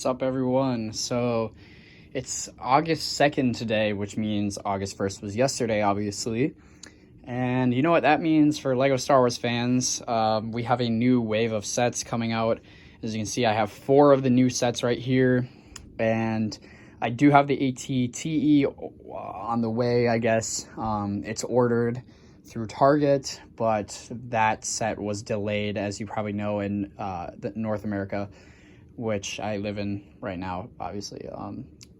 What's up, everyone? So it's August 2nd today, which means August 1st was yesterday, obviously. And you know what that means for LEGO Star Wars fans? We have a new wave of sets coming out. As you can see, I have 4 of the new sets right here. And I do have the AT-TE on the way, I guess. It's ordered through Target, but that set was delayed, as you probably know, in North America, which I live in right now, obviously.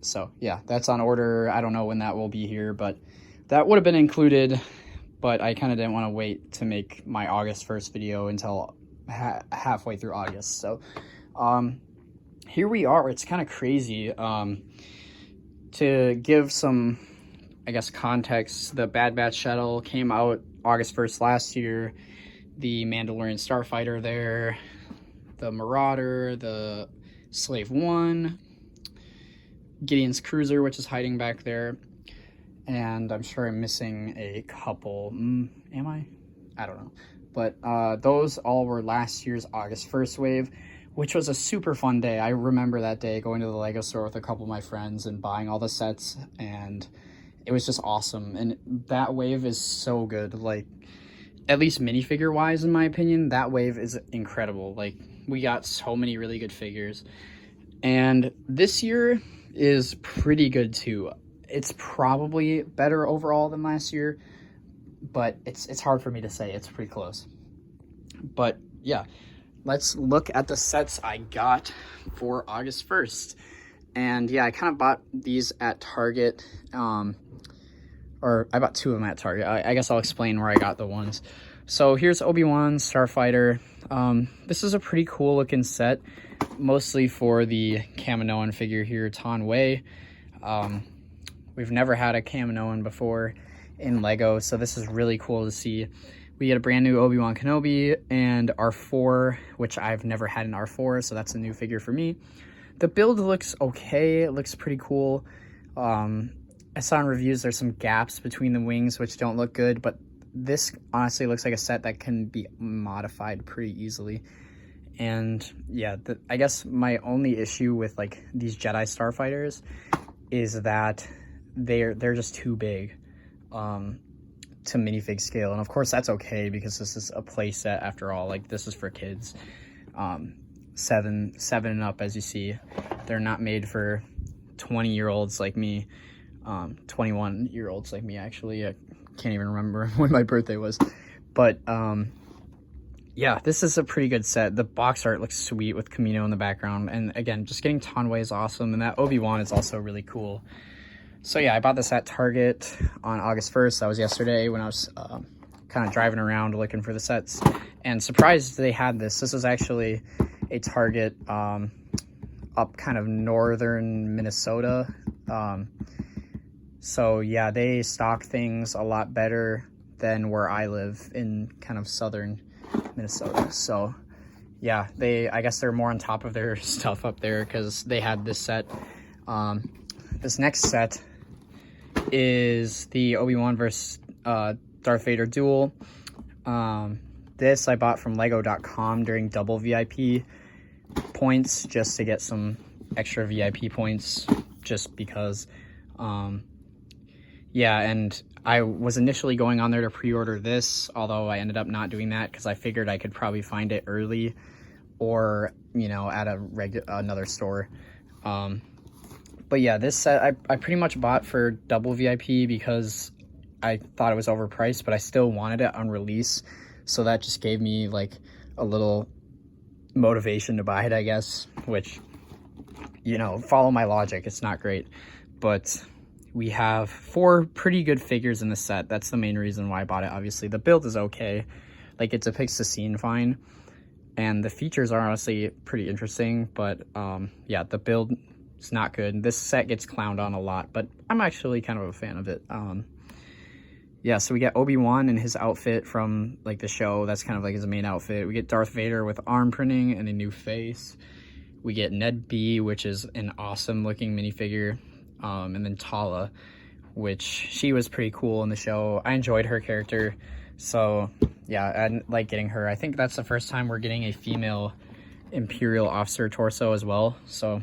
So yeah, that's on order. I don't know when that will be here, but that would have been included, but I kind of didn't want to wait to make my August 1st video until halfway through August. So here we are. It's kind of crazy. To give some, I guess, context, the Bad Batch shuttle came out August 1st last year. The Mandalorian Starfighter there, the Marauder, the Slave One, Gideon's Cruiser, which is hiding back there, and I'm sure I'm missing a couple. Am I? I don't know. But those all were last year's August 1st wave, which was a super fun day. I remember that day going to the LEGO store with a couple of my friends and buying all the sets, and it was just awesome. And that wave is so good. Like, at least minifigure wise, in my opinion, that wave is incredible. Like, we got so many really good figures, and this year is pretty good too. It's probably better overall than last year, but it's hard for me to say. It's pretty close. But yeah, let's look at the sets I got for August 1st. And yeah, I kind of bought these at Target, or I bought 2 of them at Target. I guess I'll explain where I got the ones. So here's Obi-Wan Starfighter. This is a pretty cool looking set, mostly for the Kaminoan figure here, Taun We. We've never had a Kaminoan before in LEGO, so this is really cool to see. We get a brand new Obi-Wan Kenobi and R4, which I've never had an R4, so that's a new figure for me. The build looks okay. It looks pretty cool. I saw in reviews there's some gaps between the wings which don't look good, but this honestly looks like a set that can be modified pretty easily. And yeah, I guess my only issue with like these Jedi Starfighters is that they're just too big to minifig scale. And of course that's okay, because this is a play set after all. Like, this is for kids 7 and up, as you see. They're not made for 20-year-olds like me, 21-year-olds like me, actually. I can't even remember when my birthday was, but yeah, this is a pretty good set. The box art looks sweet with Kamino in the background, and again, just getting Taun We is awesome, and that Obi-Wan is also really cool. So yeah, I bought this at Target on August 1st. That was yesterday when I was kind of driving around looking for the sets, and surprised they had this. This was actually a Target up kind of northern Minnesota. So yeah, they stock things a lot better than where I live in kind of southern Minnesota. So yeah, I guess they're more on top of their stuff up there because they had this set. This next set is the Obi-Wan versus Darth Vader duel. This I bought from lego.com during double VIP points, just to get some extra VIP points, just because. Yeah, and I was initially going on there to pre-order this, although I ended up not doing that because I figured I could probably find it early, or, you know, at another store. But yeah, this set I pretty much bought for double VIP because I thought it was overpriced, but I still wanted it on release, so that just gave me like a little motivation to buy it, I guess, which, you know, follow my logic, it's not great. But we have 4 pretty good figures in the set. That's the main reason why I bought it. Obviously the build is okay, like it depicts the scene fine, and the features are honestly pretty interesting, but yeah, the build is not good. This set gets clowned on a lot, but I'm actually kind of a fan of it. Yeah, so we get Obi-Wan in his outfit from like the show. That's kind of like his main outfit. We get Darth Vader with arm printing and a new face. We get Ned B, which is an awesome looking minifigure. And then Tala, which she was pretty cool in the show. I enjoyed her character. So yeah, I like getting her. I think that's the first time we're getting a female Imperial officer torso as well. So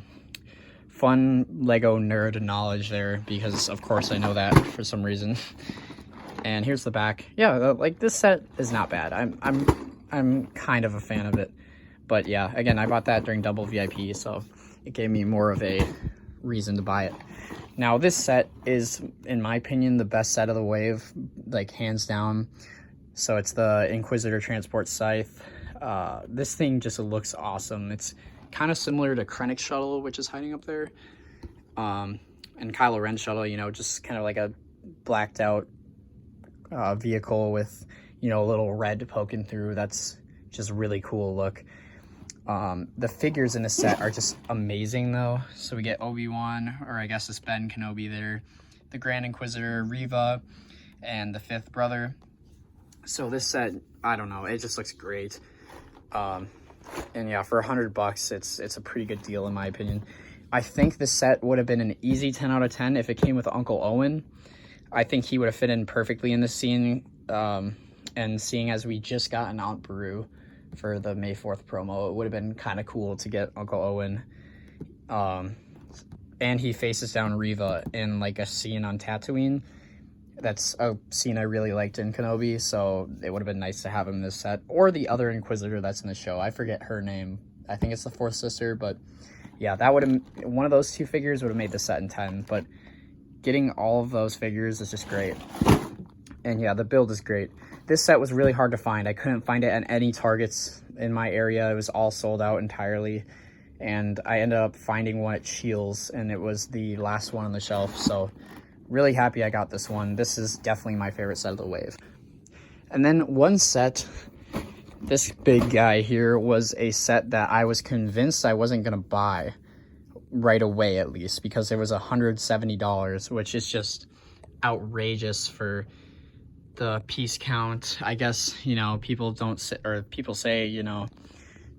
fun Lego nerd knowledge there, because of course I know that for some reason. And here's the back. Yeah, like this set is not bad. I'm kind of a fan of it. But yeah, again, I bought that during Double VIP, so it gave me more of a reason to buy it. Now this set is, in my opinion, the best set of the wave, like hands down. So it's the Inquisitor Transport Scythe. This thing just looks awesome. It's kind of similar to Krennic's shuttle, which is hiding up there. And Kylo Ren's shuttle, you know, just kind of like a blacked out vehicle with, you know, a little red poking through. That's just really cool look. The figures in the set are just amazing though. So we get Obi-Wan, or I guess it's Ben Kenobi there, the Grand Inquisitor, Reva, and the fifth brother. So this set, I don't know, it just looks great. And yeah, for $100, it's a pretty good deal in my opinion. I think this set would have been an easy 10 out of 10 if it came with Uncle Owen. I think he would have fit in perfectly in this scene. And seeing as we just got an Aunt Beru for the May 4th promo, it would have been kind of cool to get Uncle Owen. And he faces down Reva in like a scene on Tatooine. That's a scene I really liked in Kenobi, so it would have been nice to have him in this set. Or the other Inquisitor that's in the show. I forget her name. I think it's the fourth sister, but yeah, that would have, one of those two figures would have made the set in 10, but getting all of those figures is just great. And yeah, the build is great. This set was really hard to find. I couldn't find it at any Targets in my area. It was all sold out entirely. And I ended up finding one at Scheels, and it was the last one on the shelf. So really happy I got this one. This is definitely my favorite set of the wave. And then one set, this big guy here, was a set that I was convinced I wasn't going to buy right away, at least, because it was $170, which is just outrageous for the piece count. I guess, you know, people say, you know,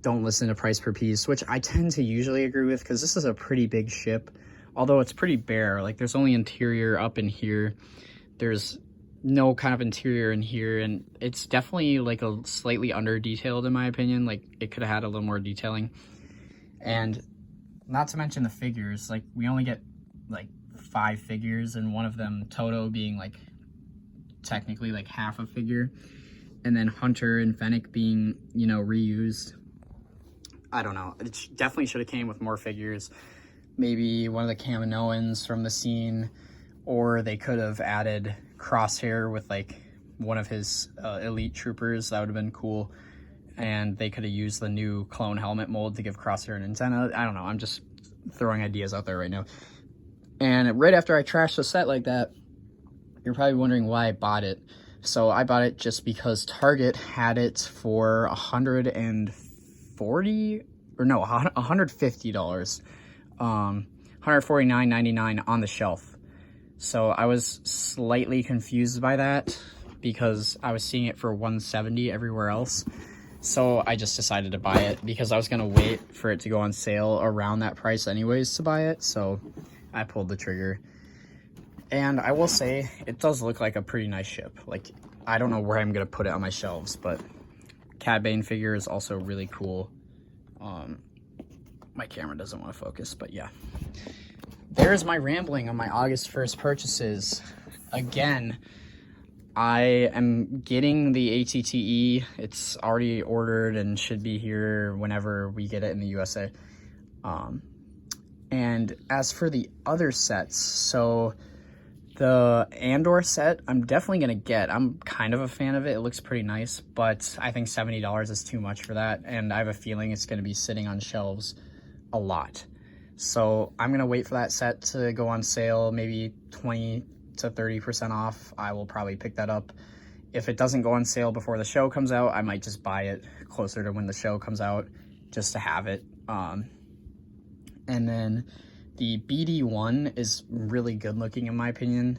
don't listen to price per piece, which I tend to usually agree with, because this is a pretty big ship, although it's pretty bare. Like, there's only interior up in here. There's no kind of interior in here, and it's definitely like a slightly under detailed in my opinion. Like, it could have had a little more detailing. And not to mention the figures, like we only get like 5 figures, and one of them, Toto, being like technically like half a figure, and then Hunter and Fennec being, you know, reused. I don't know, it definitely should have came with more figures. Maybe one of the Kaminoans from the scene, or they could have added Crosshair with like one of his elite troopers. That would have been cool. And they could have used the new clone helmet mold to give Crosshair an antenna. I don't know, I'm just throwing ideas out there right now. And right after I trashed the set like that, you're probably wondering why I bought it. So I bought it just because Target had it for $150 $149.99 on the shelf. So I was slightly confused by that, because I was seeing it for $170 everywhere else. So I just decided to buy it, because I was going to wait for it to go on sale around that price anyways to buy it. So I pulled the trigger. And I will say, it does look like a pretty nice ship. Like, I don't know where I'm going to put it on my shelves, but Cad Bane figure is also really cool. My camera doesn't want to focus, but yeah. There's my rambling on my August 1st purchases. Again, I am getting the ATTE. It's already ordered and should be here whenever we get it in the USA. And as for the other sets, so the Andor set, I'm definitely going to get. I'm kind of a fan of it. It looks pretty nice, but I think $70 is too much for that. And I have a feeling it's going to be sitting on shelves a lot. So I'm going to wait for that set to go on sale, maybe 20 to 30% off. I will probably pick that up. If it doesn't go on sale before the show comes out, I might just buy it closer to when the show comes out just to have it. And then the BD1 is really good looking in my opinion.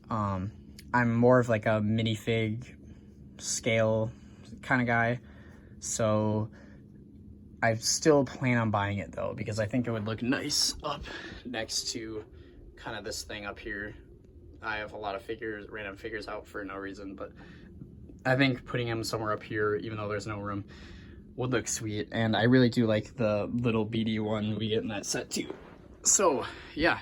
I'm more of like a minifig scale kind of guy, so I still plan on buying it though, because I think it would look nice up next to kind of this thing up here. I have a lot of figures, random figures out for no reason, but I think putting him somewhere up here, even though there's no room, would look sweet. And I really do like the little BD1 we get in that set too. So, yeah.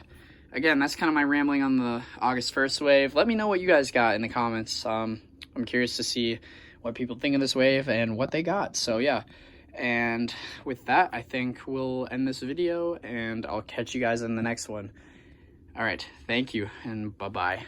Again, that's kind of my rambling on the August 1st wave. Let me know what you guys got in the comments. I'm curious to see what people think of this wave and what they got. So, yeah. And with that, I think we'll end this video, and I'll catch you guys in the next one. All right. Thank you, and bye-bye.